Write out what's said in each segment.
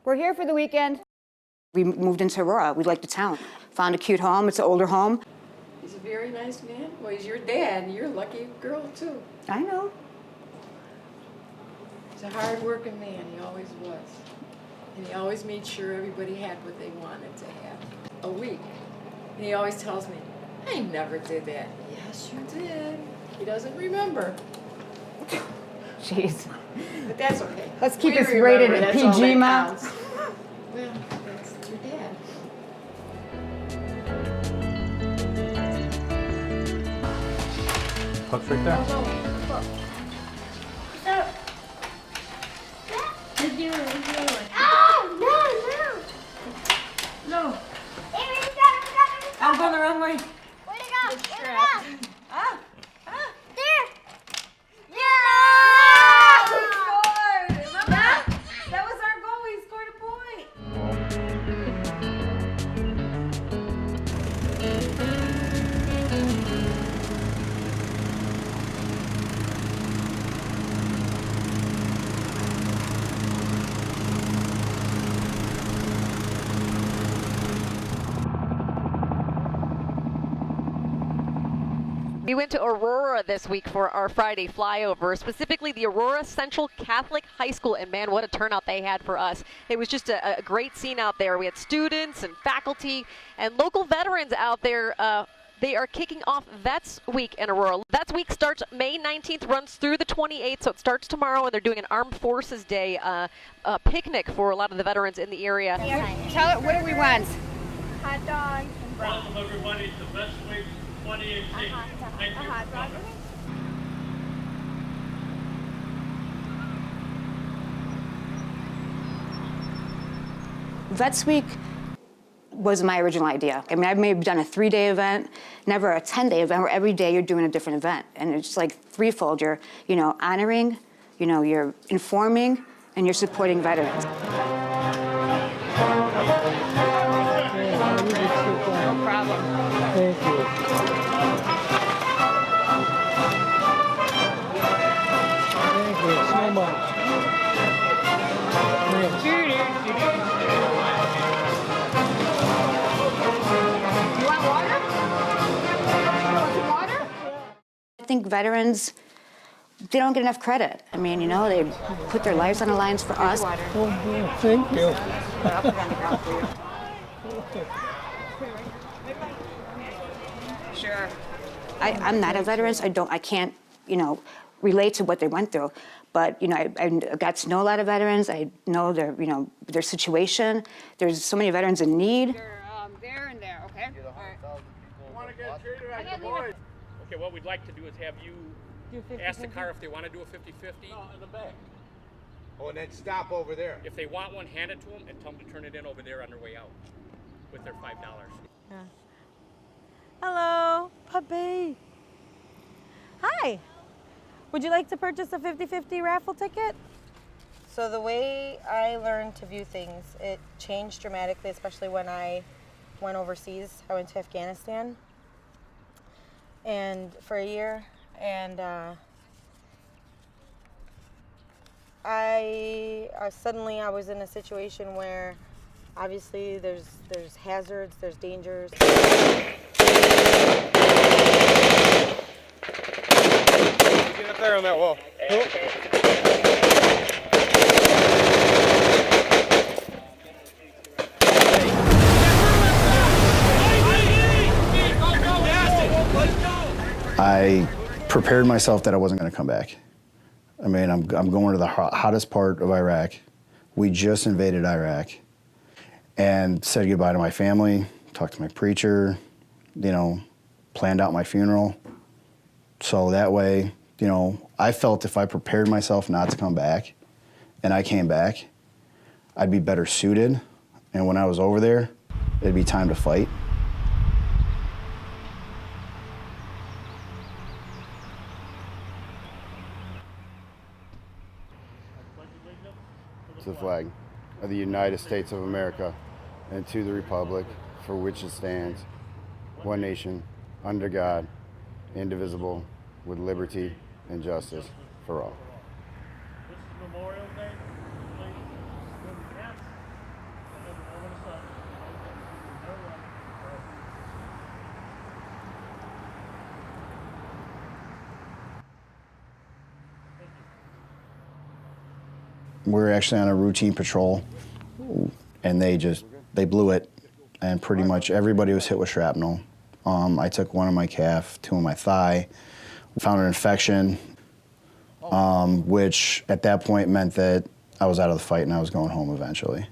We're here for the weekend. We moved into Aurora. We like the town. Found a cute home. It's an older home. He's a very nice man. Well, he's your dad, and you're a lucky girl, too. I know. He's a hard-working man. He always was. And he always made sure everybody had what they wanted to have. A week. And he always tells me, I never did that. Yes, you did. He doesn't remember. Jeez. But that's okay. Let's keep We this remember. rated That's PG, all that Ma. counts. Well, that's your dad. Hook's right there. No. I'm going the wrong way. Where'd it go? Where'd it go? Ah. There. Yeah. We scored. Remember that? That was our goal. We scored a point. We went to Aurora this week for our Friday flyover, specifically the Aurora Central Catholic High School, and man, what a turnout they had for us. It was just a great scene out there. We had students and faculty and local veterans out there. They are kicking off Vets Week in Aurora. Vets Week starts May 19th, runs through the 28th, so it starts tomorrow, and they're doing an Armed Forces Day picnic for a lot of the veterans in the area. Tell it, what do we want? Hot dogs and bread. Welcome everybody to Vets Week 2018. Thank you. hot dog. Vets Week was my original idea. I mean, I may have done a 3-day event, never a 10-day event where every day you're doing a different event. And it's like threefold. You're, honoring, you're informing, and you're supporting veterans. No problem. Thank you. Thank you so much. I think veterans, they don't get enough credit. I mean, they put their lives on the lines for us. Oh, yeah, thank you. Sure. I'm not a veteran, so I can't, relate to what they went through. But, I got to know a lot of veterans. I know their situation. There's so many veterans in need. There and there, okay? Want to get treated like the boys. Okay, what we'd like to do is have you ask the car if they want to do a 50-50. No, in the back. Oh, and then stop over there. If they want one, hand it to them and tell them to turn it in over there on their way out with their $5. Yeah. Hello, puppy. Hi. Would you like to purchase a 50-50 raffle ticket? So the way I learned to view things, it changed dramatically, especially when I went overseas. I went to Afghanistan and for a year, and I was in a situation where obviously there's hazards, there's dangers. Get up there on that wall. I prepared myself that I wasn't going to come back. I mean, I'm going to the hottest part of Iraq. We just invaded Iraq and said goodbye to my family, talked to my preacher, planned out my funeral. So that way, I felt if I prepared myself not to come back and I came back, I'd be better suited. And when I was over there, it'd be time to fight. To the flag of the United States of America and to the republic for which it stands, one nation, under God, indivisible, with liberty and justice for all. This is Memorial Day. We were actually on a routine patrol, and they blew it, and pretty much everybody was hit with shrapnel. I took one in my calf, two in my thigh, found an infection, which at that point meant that I was out of the fight and I was going home eventually.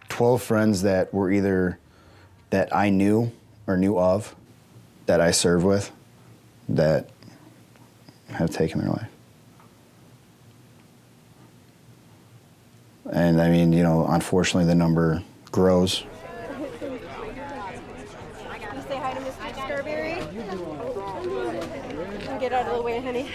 "12 friends that were either that I knew or knew of, that I served with, that have taken their life." And I mean, you know, unfortunately the number grows. You say hi to Mr. Strawberry. Get out of the way, honey.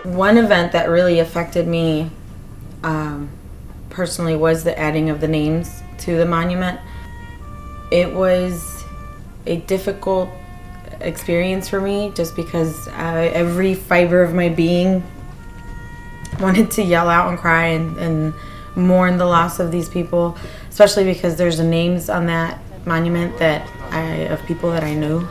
One event that really affected me personally was the adding of the names to the monument. It was a difficult experience for me just because every fiber of my being wanted to yell out and cry and mourn the loss of these people, especially because there's names on that monument of people that I knew.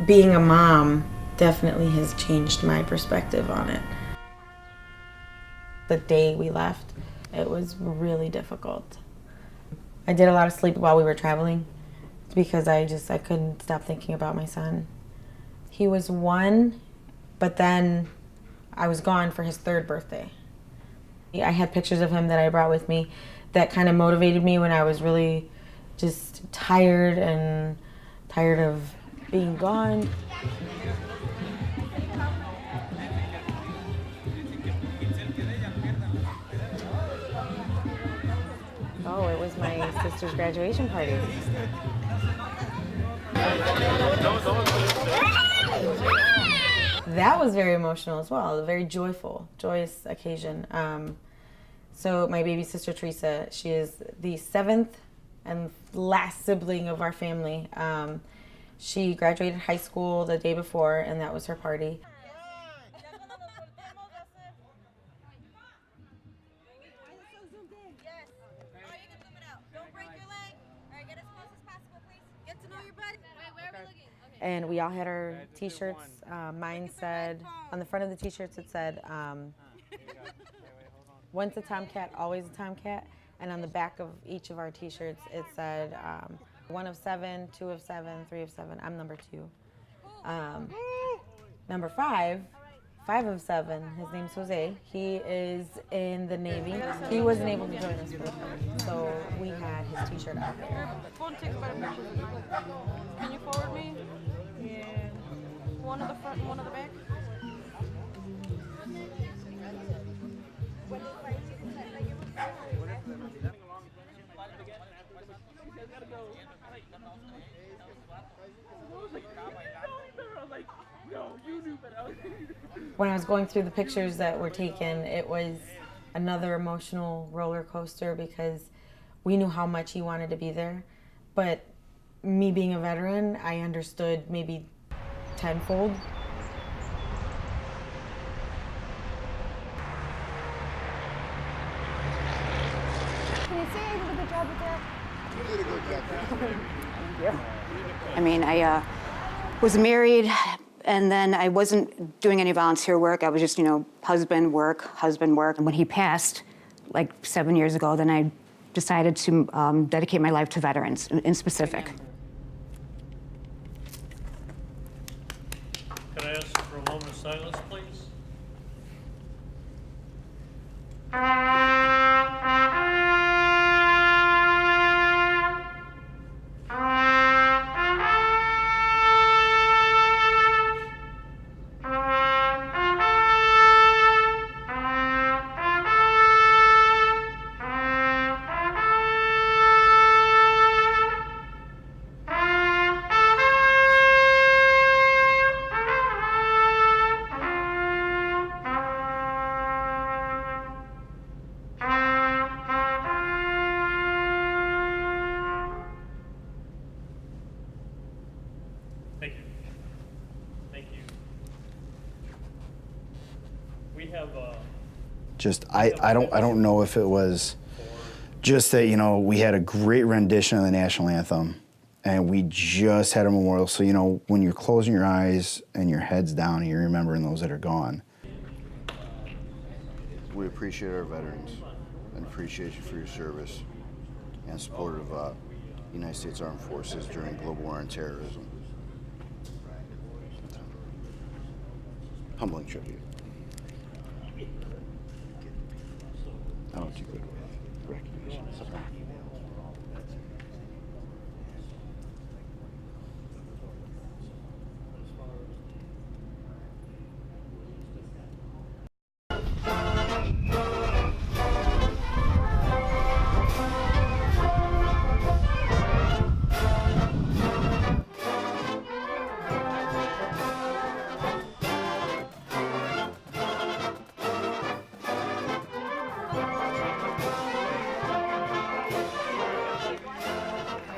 Being a mom definitely has changed my perspective on it. The day we left, it was really difficult. I did a lot of sleep while we were traveling because I couldn't stop thinking about my son. He was 1, but then I was gone for his 3rd birthday. I had pictures of him that I brought with me that kind of motivated me when I was really just tired of being gone. Oh, it was my sister's graduation party. That was very emotional as well, a very joyous occasion. So my baby sister Teresa, she is the 7th and last sibling of our family. She graduated high school the day before, and that was her party. And we all had our t-shirts. Mine said, on the front of the t-shirts it said, "Once a Tomcat, always a Tomcat." And on the back of each of our t-shirts it said, 1 of 7, 2 of 7, 3 of 7. I'm number 2. Number 5 of 7, his name's Jose. He is in the Navy. He wasn't able to join us for the party, so we had his t-shirt out there. Can you forward me? Yeah. One of the front and one of the back? When I was going through the pictures that were taken, it was another emotional roller coaster because we knew how much he wanted to be there. But me being a veteran, I understood maybe tenfold. Can you say I did a good job with that? You did a good job. Thank you. I mean, I was married, and then I wasn't doing any volunteer work. I was just, husband, work. And when he passed, like 7 years ago, then I decided to dedicate my life to veterans in specific. Can I ask for a moment of silence, please? we have just I don't know if it was just that, you know, we had a great rendition of the national anthem and we just had a memorial. So, you know, when you're closing your eyes and your head's down and you're remembering those that are gone. We appreciate our veterans and appreciate you for your service and support of the United States Armed Forces during global war on terrorism. Humbling tribute. I don't do good with recognition.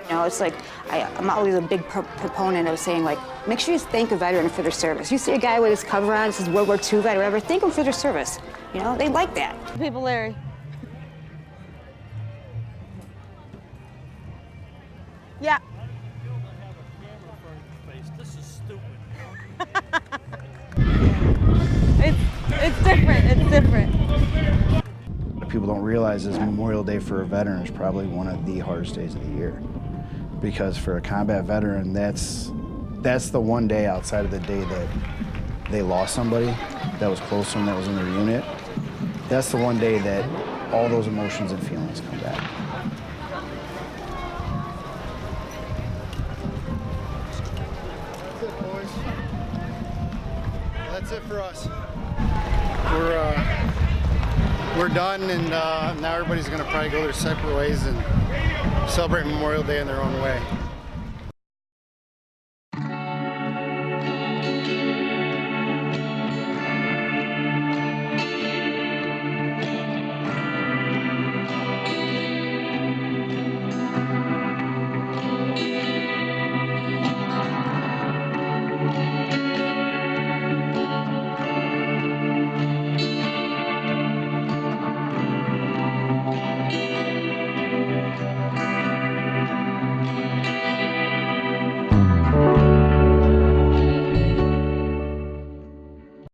You know, it's like, I'm always a big proponent of saying, like, make sure you thank a veteran for their service. You see a guy with his cover on, it says World War II vet or whatever, thank them for their service. You know, they like that. People, Larry. Yeah. This is stupid. It's different. It's different. What people don't realize is Memorial Day for a veteran is probably one of the hardest days of the year. Because for a combat veteran, that's the one day outside of the day that they lost somebody that was close to them, that was in their unit. That's the one day that all those emotions and feelings come back. That's it, boys. That's it for us. We're done, and now everybody's gonna probably go their separate ways and celebrate Memorial Day in their own way.